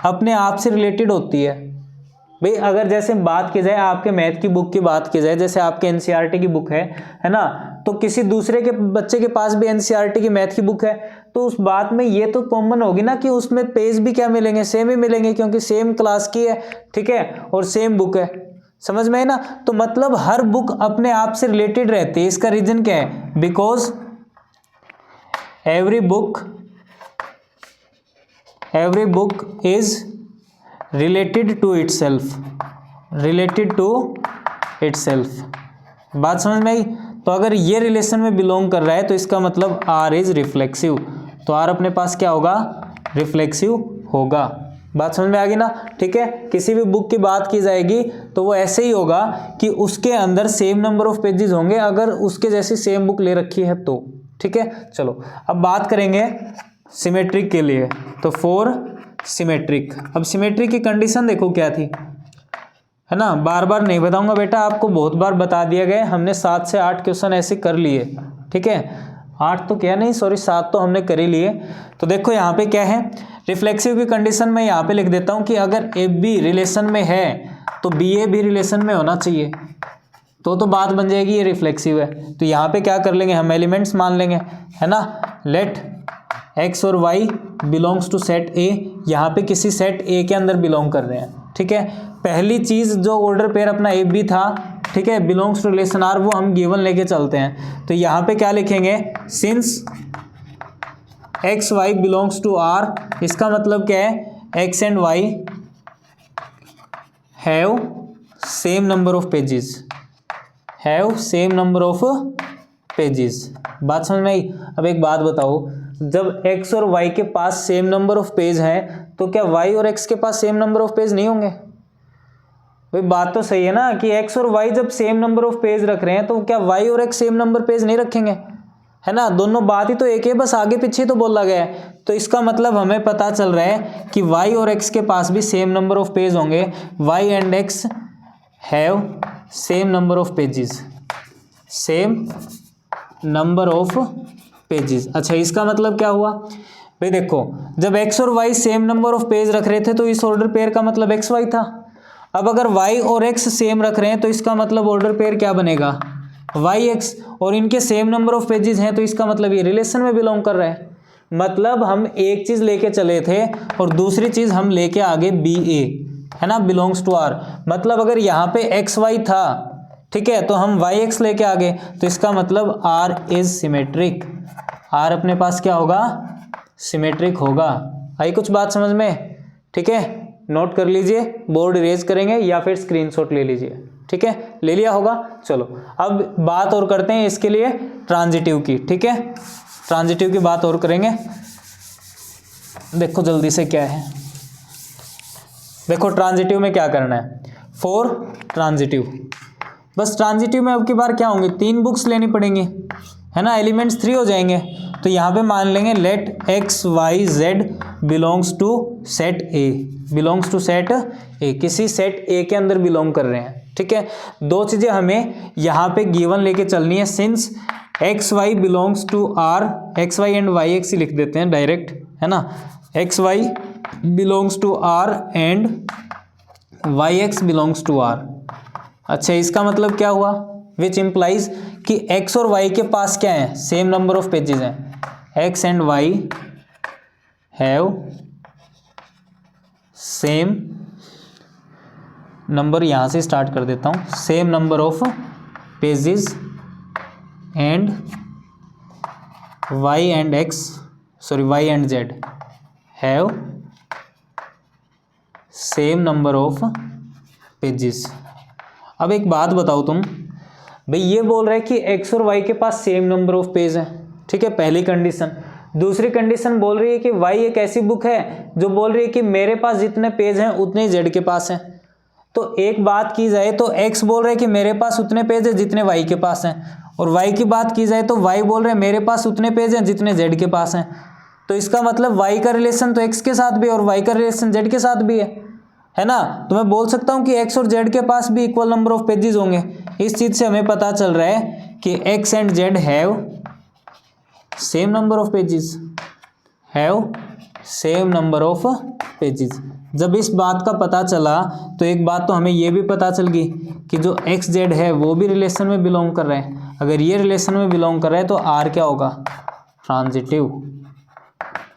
S1: अपने आप से रिलेटेड होती है। भाई अगर जैसे बात की जाए आपके मैथ की बुक की बात की जाए, जैसे आपके एनसीईआरटी की बुक है ना, तो किसी दूसरे के बच्चे के पास भी एनसीईआरटी की मैथ की बुक है, तो उस बात में ये तो कॉमन होगी ना कि उसमें पेज भी क्या मिलेंगे, सेम ही मिलेंगे, क्योंकि सेम क्लास की है, ठीक है, और सेम बुक है। समझ में है ना। तो मतलब हर बुक अपने आप से रिलेटेड रहती है। इसका रीजन क्या है, because every book is related to itself, बात समझ में आई। तो अगर ये रिलेशन में बिलोंग कर रहा है तो इसका मतलब आर इज रिफ्लेक्सिव, तो आर अपने पास क्या होगा, रिफ्लेक्सिव होगा। बात समझ में आ गई ना। ठीक है, किसी भी बुक की बात की जाएगी तो वो ऐसे ही होगा कि उसके अंदर सेम नंबर ऑफ पेजेस होंगे अगर उसके जैसी सेम बुक ले रखी है तो। ठीक है, चलो अब बात करेंगे सिमेट्रिक के लिए। तो फॉर सिमेट्रिक, अब सिमेट्रिक की कंडीशन देखो क्या थी, है ना। बार बार नहीं बताऊंगा बेटा, आपको बहुत बार बता दिया गया। हमने 7 से 8 क्वेश्चन ऐसे कर लिए। ठीक है, 8 तो क्या नहीं, सॉरी 7 तो हमने कर ही लिए। तो देखो यहाँ पे क्या है, रिफ्लेक्सिव की कंडीशन में यहाँ पे लिख देता हूँ कि अगर ए बी रिलेशन में है तो बी ए भी रिलेशन में होना चाहिए, तो बात बन जाएगी ये रिफ्लेक्सिव है। तो यहाँ पे क्या कर लेंगे हम, एलिमेंट्स मान लेंगे, है ना। लेट एक्स और Y belongs to set A, यहाँ पे किसी सेट ए के अंदर बिलोंग कर रहे हैं। ठीक है, पहली चीज जो ऑर्डर पेयर अपना ए बी था, ठीक है, बिलोंग्स टू रिलेशन आर, वो हम गिवन लेके चलते हैं। तो यहाँ पे क्या लिखेंगे, since X Y belongs to R, इसका मतलब क्या है, X and Y have same number of pages, बात समझ में आई। अब एक बात बताओ, जब x और y के पास सेम नंबर ऑफ पेज हैं तो क्या y और x के पास सेम नंबर ऑफ पेज नहीं होंगे। भाई बात तो सही है ना कि x और y जब सेम नंबर ऑफ पेज रख रहे हैं तो क्या y और x सेम नंबर पेज नहीं रखेंगे, है ना। दोनों बात ही तो एक है, बस आगे पीछे तो बोला गया है। तो इसका मतलब हमें पता चल रहा है कि y और x के पास भी सेम नंबर ऑफ पेज होंगे। y and x have same number of pages, अच्छा इसका मतलब क्या हुआ भाई, देखो जब x और y same number of page रख रहे थे तो इस ऑर्डर पेयर का मतलब एक्स वाई था। अब अगर y और x सेम रख रहे हैं तो इसका मतलब ऑर्डर पेयर क्या बनेगा, वाई एक्स, और इनके सेम नंबर ऑफ पेजेस हैं तो इसका मतलब ये रिलेशन में बिलोंग कर रहा है। मतलब हम एक चीज लेके चले थे और दूसरी चीज हम लेके आगे बी ए, है ना, बिलोंग्स टू आर। मतलब अगर यहाँ पे एक्स वाई था, ठीक है, तो हम वाई एक्स लेके आ गए, तो इसका मतलब आर इज सिमेट्रिक, आर अपने पास क्या होगा, सिमेट्रिक होगा। आई कुछ बात समझ में। ठीक है, नोट कर लीजिए, बोर्ड इरेज करेंगे या फिर स्क्रीनशॉट ले लीजिए। ठीक है, ले लिया होगा। चलो अब बात और करते हैं इसके लिए ट्रांजिटिव की। ठीक है, ट्रांजिटिव की बात और करेंगे। देखो जल्दी से क्या है, देखो ट्रांजिटिव में क्या करना है, फॉर ट्रांजिटिव, बस ट्रांजिटिव में अब की बार क्या होंगे, 3 बुक्स लेनी पड़ेंगी, है ना, एलिमेंट्स 3 हो जाएंगे। तो यहाँ पे मान लेंगे let X Y Z belongs to set A, किसी सेट ए के अंदर बिलोंग कर रहे हैं। ठीक है, 2 चीजें हमें यहाँ पे गिवन लेके चलनी है। Since X Y belongs to R, X Y and Y X ही लिख देते हैं डायरेक्ट, है ना, X Y belongs to R and Y X belongs to R. अच्छा इसका मतलब क्या हुआ, विच इम्प्लाइज कि x और y के पास क्या है, सेम नंबर ऑफ पेजेस हैं, x and y have same number, यहां से स्टार्ट कर देता हूं, same number of pages and y and z have same number of pages. अब एक बात बताओ तुम, भाई ये बोल रहा है कि x और y के पास सेम नंबर ऑफ पेज है, ठीक है, पहली कंडीशन। दूसरी कंडीशन बोल रही है कि y एक ऐसी बुक है जो बोल रही है कि मेरे पास जितने पेज हैं उतने ही z के पास हैं। तो एक बात की जाए तो x बोल रहा है कि मेरे पास उतने पेज है जितने y के पास हैं, और y की बात की जाए तो y बोल रहे हैं मेरे पास उतने पेज हैं जितने z के पास हैं, तो इसका मतलब y का रिलेशन तो x के साथ भी है और y का रिलेशन z के साथ भी है ना। तो मैं बोल सकता हूँ कि x और z के पास भी इक्वल नंबर ऑफ पेजेस होंगे। इस चीज से हमें पता चल रहा है कि x and z have same number of pages, have same number of pages. जब इस बात का पता चला तो एक बात तो हमें ये भी पता चल गई कि जो एक्स जेड है वो भी रिलेशन में बिलोंग कर रहे हैं। अगर ये रिलेशन में बिलोंग कर रहे हैं तो आर क्या होगा, ट्रांजिटिव।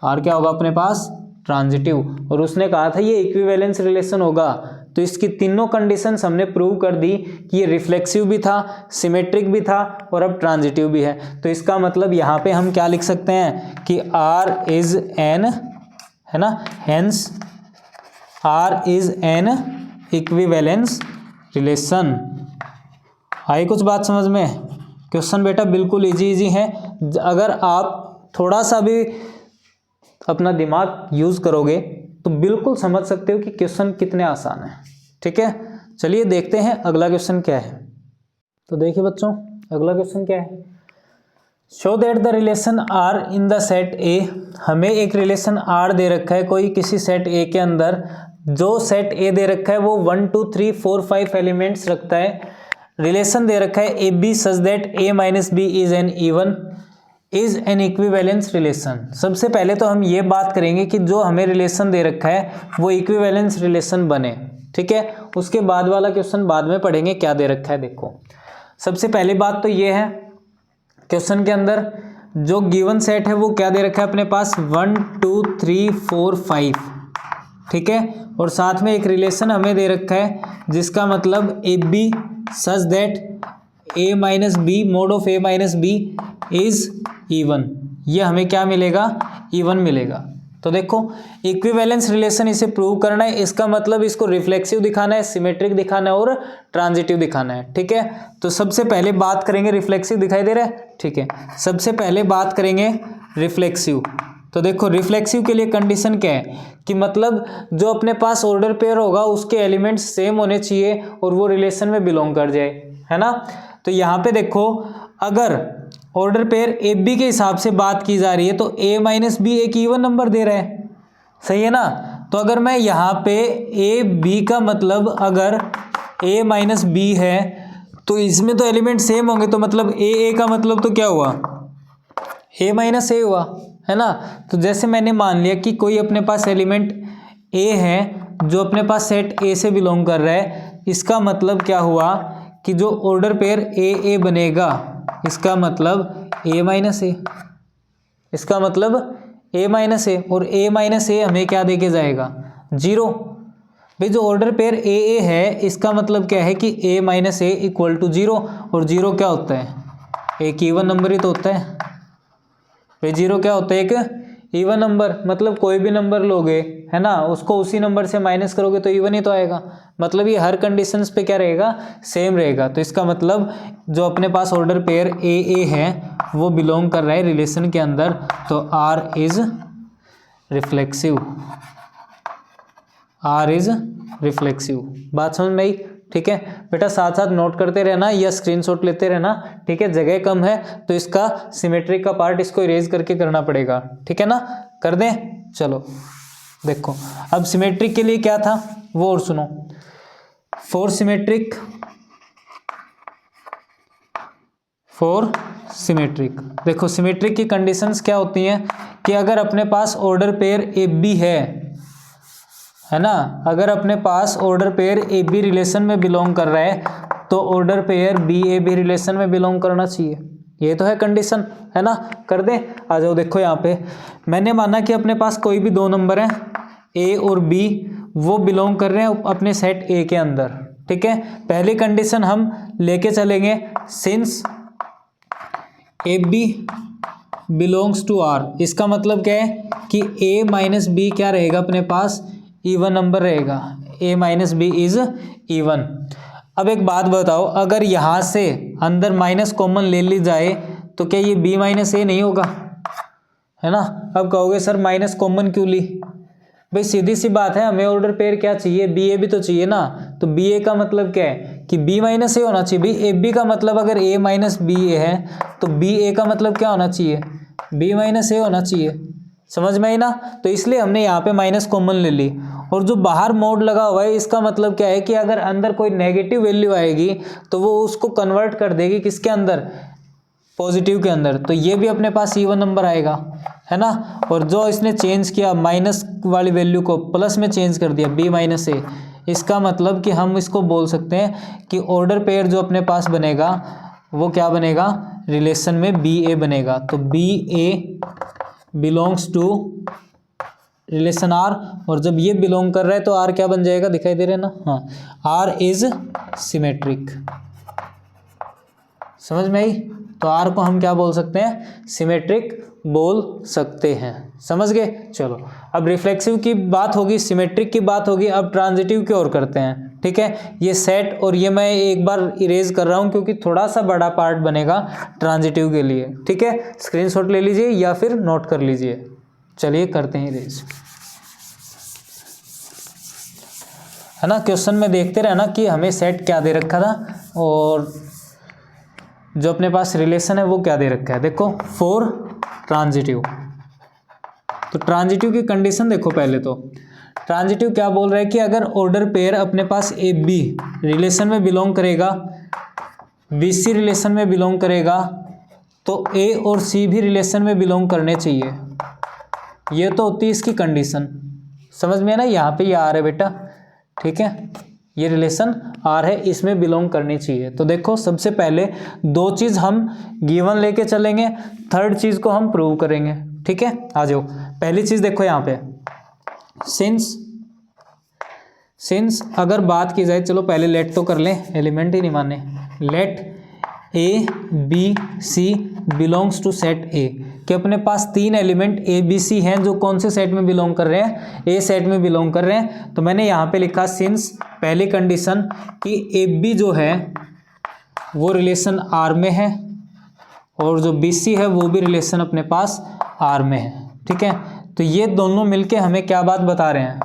S1: आर क्या होगा अपने पास, ट्रांजिटिव। और उसने कहा था ये इक्विवेलेंस रिलेशन होगा, तो इसकी तीनों कंडीशंस हमने प्रूव कर दी कि ये रिफ्लेक्सिव भी था, सिमेट्रिक भी था और अब ट्रांजिटिव भी है। तो इसका मतलब यहाँ पे हम क्या लिख सकते हैं कि आर इज एन, है ना, hence R is an equivalence relation. आई कुछ बात समझ में? क्वेश्चन बेटा बिल्कुल इजी है। अगर आप थोड़ा सा भी अपना दिमाग यूज करोगे तो बिल्कुल समझ सकते हो कि क्वेश्चन कितने आसान है। ठीक है, चलिए देखते हैं अगला क्वेश्चन क्या है। तो देखिए बच्चों, अगला क्वेश्चन क्या है, show that the relation R in the set A. हमें एक रिलेशन आर दे रखा है कोई किसी सेट ए के अंदर। जो सेट ए दे रखा है वो 1 2 3 4 5 एलिमेंट्स रखता है। रिलेशन दे रखा है A B such that A minus B is an even is an equivalence relation. सबसे पहले तो हम ये बात करेंगे कि जो हमें रिलेशन दे रखा है वो इक्विवेलेंस रिलेशन बने। ठीक है, उसके बाद वाला क्वेश्चन बाद में पढ़ेंगे क्या दे रखा है। देखो सबसे पहली बात तो ये है, क्वेश्चन के अंदर जो गिवन सेट है वो क्या दे रखा है अपने पास, 1 2 3 4 5। ठीक है, और साथ में एक रिलेशन हमें दे रखा है जिसका मतलब A B such that A minus B mod of A minus B is even. ये हमें क्या मिलेगा, इवन मिलेगा। तो देखो इक्विवेलेंस रिलेशन इसे प्रूव करना है, इसका मतलब इसको रिफ्लेक्सिव दिखाना है, सिमेट्रिक दिखाना है और ट्रांजिटिव दिखाना है। ठीक है, तो सबसे पहले बात करेंगे, रिफ्लेक्सिव दिखाई दे रहा है। ठीक है, सबसे पहले बात करेंगे रिफ्लेक्सिव। तो देखो रिफ्लेक्सिव के लिए कंडीशन क्या है कि मतलब जो अपने पास ऑर्डर पेयर होगा उसके एलिमेंट्स सेम होने चाहिए और वो रिलेशन में बिलोंग कर जाए, है ना। तो यहाँ पे देखो अगर ऑर्डर पेयर ए बी के हिसाब से बात की जा रही है तो ए माइनस बी एक इवन नंबर दे रहा है, सही है ना। तो अगर मैं यहाँ पे ए बी का मतलब अगर ए माइनस बी है तो इसमें तो एलिमेंट सेम होंगे, तो मतलब ए का मतलब तो क्या हुआ, ए माइनस ए हुआ, है ना। तो जैसे मैंने मान लिया कि कोई अपने पास एलिमेंट ए है जो अपने पास सेट ए से बिलोंग कर रहा है, इसका मतलब क्या हुआ कि जो ऑर्डर पेयर ए बनेगा इसका मतलब ए माइनस ए, इसका मतलब ए माइनस ए, और ए माइनस ए हमें क्या दे के जाएगा, 0। भाई जो ऑर्डर पेयर ए है इसका मतलब क्या है कि ए माइनस ए इक्वल टू 0, और 0 क्या होता है, एक इवन नंबर ही तो होता है। भाई 0 क्या होता है, एक इवन नंबर, मतलब कोई भी नंबर लोगे, है ना, उसको उसी नंबर से माइनस करोगे तो इवन ही तो आएगा। मतलब ये हर कंडीशंस पे क्या रहेगा, सेम रहेगा। तो इसका मतलब जो अपने पास ऑर्डर पेयर ए है वो बिलोंग कर रहा है रिलेशन के अंदर, तो R is reflexive, R is reflexive. बात समझ में आई? ठीक है बेटा, साथ साथ नोट करते रहना या स्क्रीनशॉट लेते रहना। ठीक है, जगह कम है तो इसका सिमेट्रिक का पार्ट इसको इरेज करके करना पड़ेगा। ठीक है ना, कर दें। चलो देखो अब सिमेट्रिक के लिए क्या था वो और सुनो। फॉर सिमेट्रिक देखो सिमेट्रिक की कंडीशंस क्या होती हैं कि अगर अपने पास ऑर्डर पेयर ए बी है ना, अगर अपने पास order pair A B relation में बिलोंग कर रहा है तो order pair B A B relation में बिलोंग करना चाहिए। ये तो है कंडीशन, है ना। कर दें, आ जाओ। देखो यहाँ पे मैंने माना कि अपने पास कोई भी दो नंबर हैं ए और बी, वो बिलोंग कर रहे हैं अपने सेट ए के अंदर। ठीक है, पहली कंडीशन हम लेके चलेंगे, since A B belongs to R. इसका मतलब क्या है कि ए माइनस बी क्या रहेगा अपने पास, इवन नंबर रहेगा, a minus B is even. अब एक बात बताओ, अगर यहाँ से अंदर माइनस कॉमन ले ली जाए तो क्या ये b माइनस ए नहीं होगा, है ना। अब कहोगे सर माइनस कॉमन क्यों ली, भाई सीधी सी बात है, हमें ऑर्डर पेयर क्या चाहिए, बी ए भी तो चाहिए ना। तो बी ए का मतलब क्या है कि बी माइनस ए होना चाहिए। भाई ए बी का मतलब अगर ए माइनस बी ए है तो बी ए का मतलब क्या होना चाहिए, बी माइनस ए होना चाहिए। समझ में आई ना। तो इसलिए हमने यहाँ पे माइनस कॉमन ले ली। और जो बाहर मोड लगा हुआ है इसका मतलब क्या है कि अगर अंदर कोई नेगेटिव वैल्यू आएगी तो वो उसको कन्वर्ट कर देगी किसके अंदर, पॉजिटिव के अंदर। तो ये भी अपने पास इवन नंबर आएगा, है ना। और जो इसने चेंज किया माइनस वाली वैल्यू को प्लस में चेंज कर दिया बी माइनस ए, इसका मतलब कि हम इसको बोल सकते हैं कि ऑर्डर पेयर जो अपने पास बनेगा वो क्या बनेगा, रिलेशन में बी ए बनेगा। तो B A belongs to relation R, और जब ये बिलोंग कर रहा है तो आर क्या बन जाएगा, दिखाई दे रहा है ना, हाँ, आर इज सिमेट्रिक। समझ में आई। तो आर को हम क्या बोल सकते हैं, सिमेट्रिक बोल सकते हैं। समझ गए। चलो अब रिफ्लेक्सिव की बात होगी, सिमेट्रिक की बात होगी, अब ट्रांजिटिव की ओर करते हैं। ठीक है, ये सेट और ये मैं एक बार इरेज कर रहा हूं क्योंकि थोड़ा सा बड़ा पार्ट बनेगा ट्रांजिटिव के लिए। ठीक है, स्क्रीनशॉट ले लीजिए या फिर नोट कर लीजिए। चलिए करते हैं इरेज, है ना। क्वेश्चन में देखते रहना कि हमें सेट क्या दे रखा था और जो अपने पास रिलेशन है वो क्या दे रखा है। देखो फॉर ट्रांजिटिव, तो ट्रांजिटिव की कंडीशन देखो। पहले तो ट्रांजिटिव क्या बोल रहा है कि अगर ऑर्डर पेयर अपने पास ए बी रिलेशन में बिलोंग करेगा, बी सी रिलेशन में बिलोंग करेगा, तो ए और सी भी रिलेशन में बिलोंग करने चाहिए। ये तो होती है इसकी कंडीशन। समझ में है ना। यहाँ पे ये आर है बेटा, ठीक है, ये रिलेशन आर है, इसमें बिलोंग करनी चाहिए। तो देखो सबसे पहले दो चीज हम गिवन लेके चलेंगे, थर्ड चीज को हम प्रूव करेंगे। ठीक है, आ जाओ। पहली चीज देखो यहाँ पे, सिंस अगर बात की जाए, चलो पहले लेट तो कर लें, एलिमेंट ही नहीं माने। Let A B C belongs to set A, कि अपने पास तीन एलिमेंट ए बी सी हैं जो कौन से सेट में बिलोंग कर रहे हैं, ए सेट में बिलोंग कर रहे हैं। तो मैंने यहाँ पे लिखा सिंस पहली कंडीशन कि ए बी जो है वो रिलेशन आर में है और जो बी सी है वो भी रिलेशन अपने पास आर में है। ठीक है, तो ये दोनों मिलके हमें क्या बात बता रहे हैं,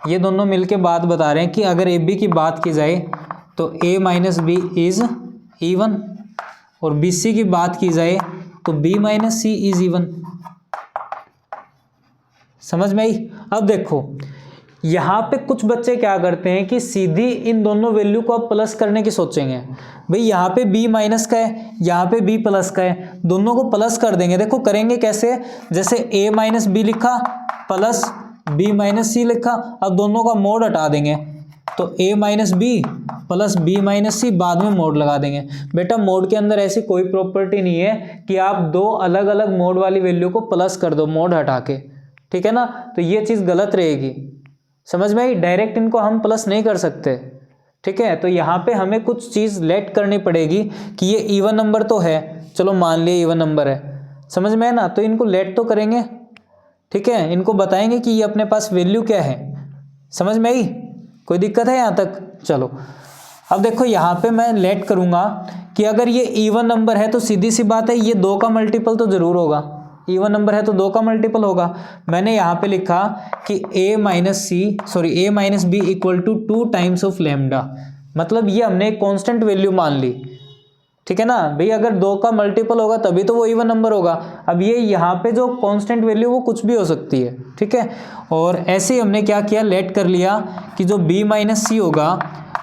S1: ये दोनों मिलके बात बता रहे हैं कि अगर ए बी की बात की जाए तो A minus B is even, और बी सी की बात की जाए तो B minus C is even. समझ में आई। अब देखो यहाँ पे कुछ बच्चे क्या करते हैं कि सीधी इन दोनों वैल्यू को आप प्लस करने की सोचेंगे। भाई यहाँ पे b माइनस का है, यहाँ पे b प्लस का है, दोनों को प्लस कर देंगे। देखो करेंगे कैसे, जैसे a माइनस बी लिखा प्लस b माइनस सी लिखा, अब दोनों का मोड हटा देंगे तो a minus B plus b minus C, बाद में मोड लगा देंगे। बेटा मोड के अंदर ऐसी कोई प्रॉपर्टी नहीं है कि आप दो अलग अलग मोड वाली वैल्यू को प्लस कर दो मोड हटा के। ठीक है ना, तो ये चीज़ गलत रहेगी। समझ में आई। डायरेक्ट इनको हम प्लस नहीं कर सकते। ठीक है, तो यहाँ पे हमें कुछ चीज़ लेट करनी पड़ेगी कि ये इवन नंबर तो है, चलो मान लिया इवन नंबर है। समझ में है ना, तो इनको लेट तो करेंगे। ठीक है, इनको बताएंगे कि ये अपने पास वैल्यू क्या है। समझ में आई, कोई दिक्कत है यहाँ तक। चलो अब देखो यहाँ पे मैं लेट करूँगा कि अगर ये इवन नंबर है तो सीधी सी बात है ये दो का मल्टीपल तो ज़रूर होगा। इवन नंबर है तो दो का मल्टीपल होगा। मैंने यहाँ पे लिखा कि a minus B equal to 2 times of lambda, मतलब ये हमने एक कांस्टेंट वैल्यू मान ली। ठीक है ना भाई, अगर दो का मल्टीपल होगा तभी तो वो इवन नंबर होगा। अब ये यहाँ पे जो कांस्टेंट वैल्यू वो कुछ भी हो सकती है। ठीक है, और ऐसे ही हमने क्या किया, लेट कर लिया कि जो b माइनस सी होगा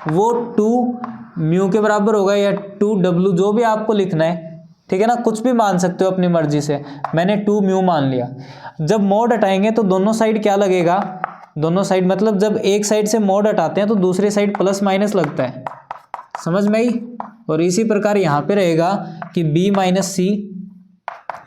S1: वो 2 म्यू के बराबर होगा या 2w, जो भी आपको लिखना है। ठीक है ना, कुछ भी मान सकते हो अपनी मर्जी से। मैंने 2 म्यू मान लिया। जब मोड हटाएंगे तो दोनों साइड क्या लगेगा, दोनों साइड मतलब जब एक साइड से मोड हटाते हैं तो दूसरी साइड प्लस माइनस लगता है। समझ में आई। और इसी प्रकार यहाँ पे रहेगा कि b minus C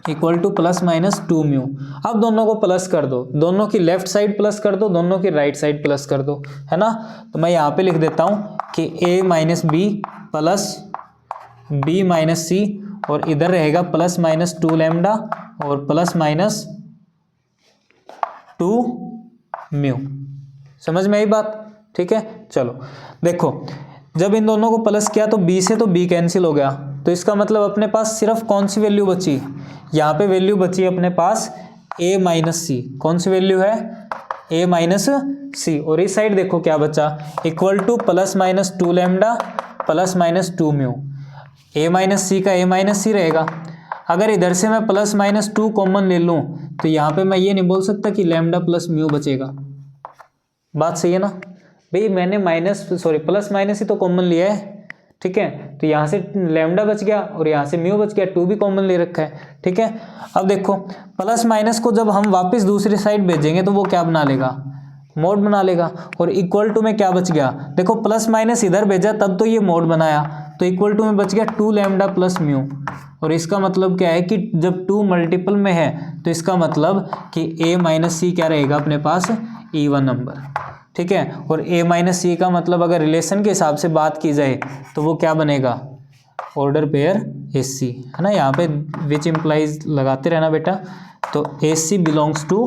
S1: equal to plus minus 2 mu. अब दोनों को प्लस कर दो, दोनों की लेफ्ट साइड प्लस कर दो, दोनों की राइट साइड प्लस कर दो, है ना। तो मैं यहाँ पे लिख देता हूँ कि a minus B plus b minus C, और इधर रहेगा प्लस माइनस 2 लैम्डा और प्लस माइनस 2 म्यू। समझ में आई बात। ठीक है, चलो देखो जब इन दोनों को प्लस किया तो b से तो b कैंसिल हो गया, तो इसका मतलब अपने पास सिर्फ कौन सी वैल्यू बची, यहाँ पे वैल्यू बची अपने पास a माइनस सी। कौन सी वैल्यू है, a माइनस सी। और इस साइड देखो क्या बचा, equal to plus minus 2 lambda plus minus 2 mu, A minus C का ए माइनस सी रहेगा। अगर इधर से मैं प्लस माइनस 2 कॉमन ले लूँ तो यहाँ पे मैं ये नहीं बोल सकता कि लैम्डा प्लस म्यू बचेगा। बात सही है ना भाई, मैंने प्लस माइनस ही तो कॉमन लिया है, ठीक है। तो यहाँ से लैम्डा बच गया और यहाँ से म्यू बच गया, 2 भी कॉमन ले रखा है, ठीक है। अब देखो प्लस माइनस को जब हम वापस दूसरी साइड भेजेंगे तो वो क्या बना लेगा, मोड बना लेगा। और इक्वल टू में क्या बच गया, देखो प्लस माइनस इधर भेजा तब तो ये मोड बनाया, तो इक्वल टू में बच गया 2 लैम्डा प्लस म्यू। और इसका मतलब क्या है कि जब 2 मल्टीपल में है तो इसका मतलब कि a माइनस सी क्या रहेगा अपने पास, इवन नंबर, ठीक है। और a माइनस सी का मतलब अगर रिलेशन के हिसाब से बात की जाए तो वो क्या बनेगा, ऑर्डर पेयर एस सी, है ना। यहाँ पे विच इम्प्लाइज लगाते रहना बेटा। तो S C belongs to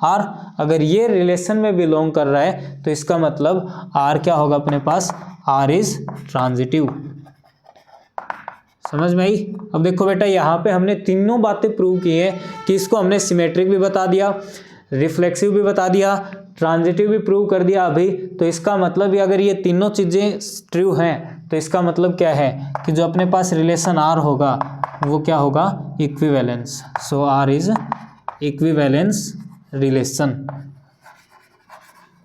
S1: R, अगर ये रिलेशन में बिलोंग कर रहा है तो इसका मतलब आर क्या होगा अपने पास, आर इज ट्रांजिटिव। समझ में आई। अब देखो बेटा यहाँ पे हमने तीनों बातें प्रूव की हैं कि इसको हमने सिमेट्रिक भी बता दिया, रिफ्लेक्सिव भी बता दिया, ट्रांजिटिव भी प्रूव कर दिया अभी। तो इसका मतलब ये अगर ये तीनों चीज़ें ट्रू हैं तो इसका मतलब क्या है कि जो अपने पास रिलेशन आर होगा वो क्या होगा, equivalence. So R is equivalence relation.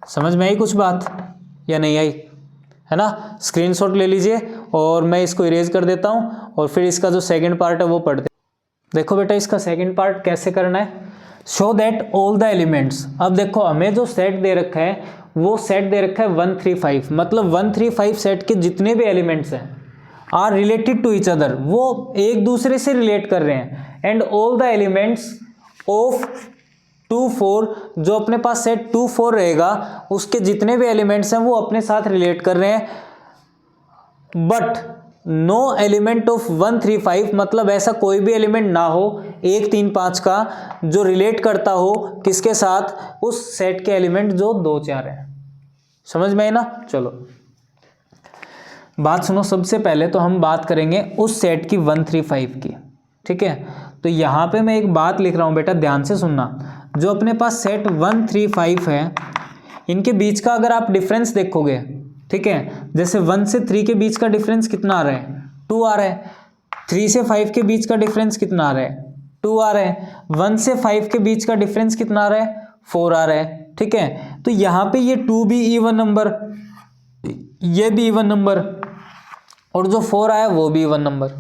S1: समझ में आई कुछ बात या नहीं आई, है ना। स्क्रीनशॉट ले लीजिए और मैं इसको इरेज कर देता हूँ और फिर इसका जो सेकंड पार्ट है वो पढ़ते। देखो बेटा इसका सेकंड पार्ट कैसे करना है, show that all the elements. अब देखो हमें जो सेट दे रखा है वो सेट दे रखा है 135, मतलब 135 सेट के जितने भी एलिमेंट्स हैं are related to each other, वो एक दूसरे से रिलेट कर रहे हैं। And all the elements of 2 4, जो अपने पास सेट 2 4 रहेगा उसके जितने भी एलिमेंट्स हैं वो अपने साथ रिलेट कर रहे हैं। बट नो एलिमेंट ऑफ 135, मतलब ऐसा कोई भी एलिमेंट ना हो 1 3 5 का जो रिलेट करता हो किसके साथ, उस सेट के एलिमेंट जो 2 4 है। समझ में आई ना। चलो बात सुनो, सबसे पहले तो हम बात करेंगे उस सेट की 135 की, ठीक है। तो यहाँ पे मैं एक बात लिख रहा हूँ बेटा, ध्यान से सुनना। जो अपने पास सेट 135 है इनके बीच का अगर आप डिफरेंस देखोगे, ठीक है, जैसे 1 से 3 के बीच का डिफरेंस कितना आ रहा है, 2 आ रहा है। 3 से 5 के बीच का डिफरेंस कितना आ रहा है, 2 आ रहा है। 1 से 5 के बीच का डिफरेंस कितना आ रहा है, 4 आ रहा है, ठीक है। तो यहाँ पे ये 2 भी इवन नंबर, ये भी इवन नंबर, और जो 4 आया वो भी इवन नंबर,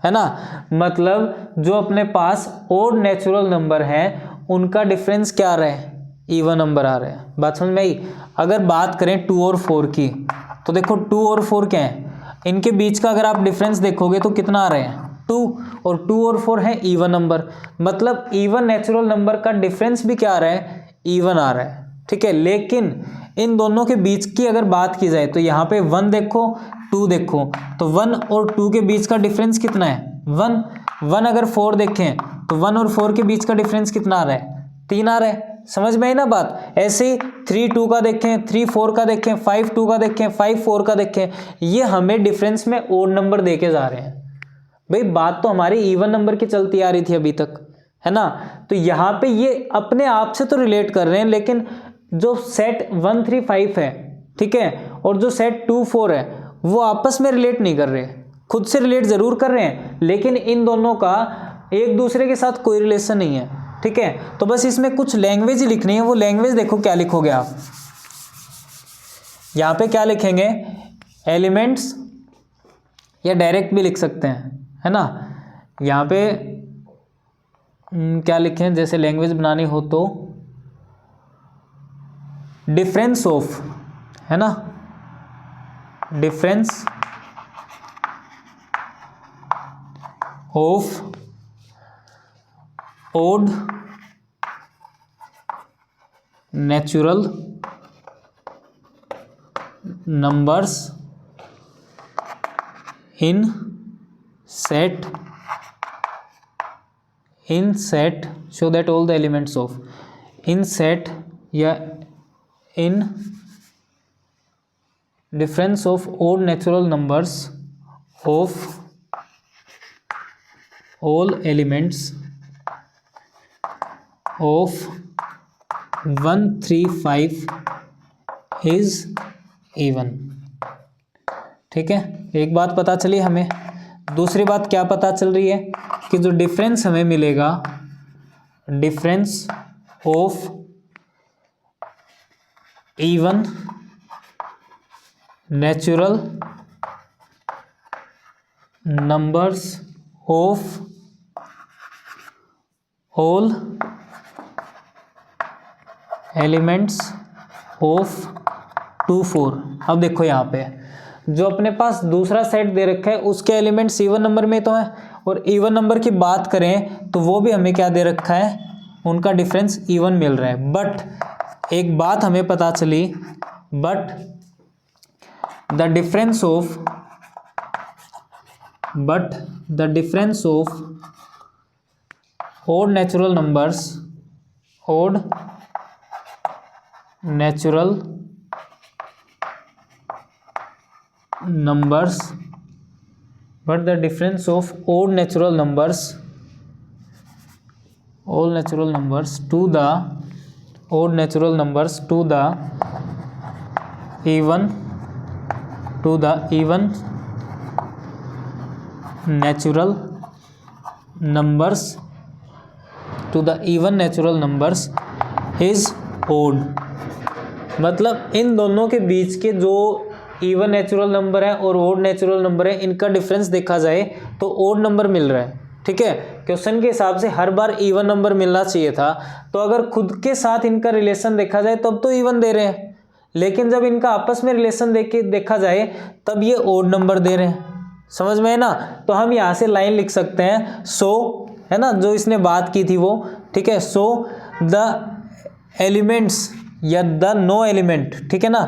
S1: है ना। मतलब जो अपने पास ओड नेचुरल नंबर है उनका डिफरेंस क्या आ रहा है, इवन नंबर आ रहा है। बात समझ में आई। अगर बात करें 2 और 4 की तो देखो 2 और 4 क्या है, इनके बीच का अगर आप डिफरेंस देखोगे तो कितना आ रहे हैं, 2, और 2 और 4 है इवन नंबर, मतलब इवन नेचुरल नंबर का डिफरेंस भी क्या आ रहा है, इवन आ रहा है, ठीक है। लेकिन इन दोनों के बीच की अगर बात की जाए तो यहाँ पे 1 देखो 2 देखो, तो 1 और 2 के बीच का डिफरेंस कितना है, 1। अगर 4 देखें तो 1 और 4 के बीच का डिफरेंस कितना आ रहा है, 3 आ रहा है। समझ में आई ना बात। ऐसे ही 3 2 का देखें, 3 4 का देखें, 5 2 का देखें, 5 4 का देखें, ये हमें डिफरेंस में ओड नंबर देके जा रहे हैं। भाई बात तो हमारी इवन नंबर की चलती आ रही थी अभी तक, है ना। तो यहाँ पे ये अपने आप से तो रिलेट कर रहे हैं, लेकिन जो सेट 135 है, ठीक है, और जो सेट 2 4 है वो आपस में रिलेट नहीं कर रहे, खुद से रिलेट जरूर कर रहे हैं, लेकिन इन दोनों का एक दूसरे के साथ कोई रिलेशन नहीं है, ठीक है। तो बस इसमें कुछ लैंग्वेज ही लिखनी है। वो लैंग्वेज देखो क्या लिखोगे आप, यहाँ पे क्या लिखेंगे, एलिमेंट्स, या डायरेक्ट भी लिख सकते हैं, है ना। यहाँ पे क्या लिखें, जैसे लैंग्वेज बनानी हो तो डिफरेंस ऑफ, है ना, difference of odd natural numbers in set show that all the elements of in set या in difference of odd natural numbers of all elements of 135 is even, ठीक है, एक बात पता चली हमें। दूसरी बात क्या पता चल रही है कि जो डिफरेंस हमें मिलेगा, difference of even natural numbers of all elements of 2 4। अब देखो यहाँ पे जो अपने पास दूसरा सेट दे रखा है उसके एलिमेंट्स इवन नंबर में तो है, और इवन नंबर की बात करें तो वो भी हमें क्या दे रखा है, उनका डिफरेंस इवन मिल रहा है। बट एक बात हमें पता चली, but the difference of odd natural numbers but the difference of odd natural numbers to the even natural numbers is odd। मतलब इन दोनों के बीच के जो इवन नेचुरल नंबर है और ओड नेचुरल नंबर है, इनका डिफरेंस देखा जाए तो ओड नंबर मिल रहा है। ठीक है, क्वेश्चन के हिसाब से हर बार इवन नंबर मिलना चाहिए था, तो अगर खुद के साथ इनका रिलेशन देखा जाए तब तो इवन दे रहे हैं, लेकिन जब इनका आपस में रिलेशन देखा जाए तब ये ओड नंबर दे रहे हैं। समझ में है ना? तो हम यहाँ से लाइन लिख सकते हैं, सो, है ना, जो इसने बात की थी वो, ठीक है, सो द एलिमेंट्स या द नो एलिमेंट, ठीक है ना,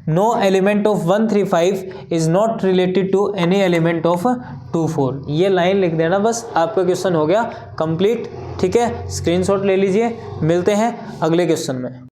S1: no element of 135 is not related to any element of 2 4। ये लाइन लिख देना बस, आपका क्वेश्चन हो गया कंप्लीट। ठीक है, स्क्रीनशॉट ले लीजिए, मिलते हैं अगले क्वेश्चन में।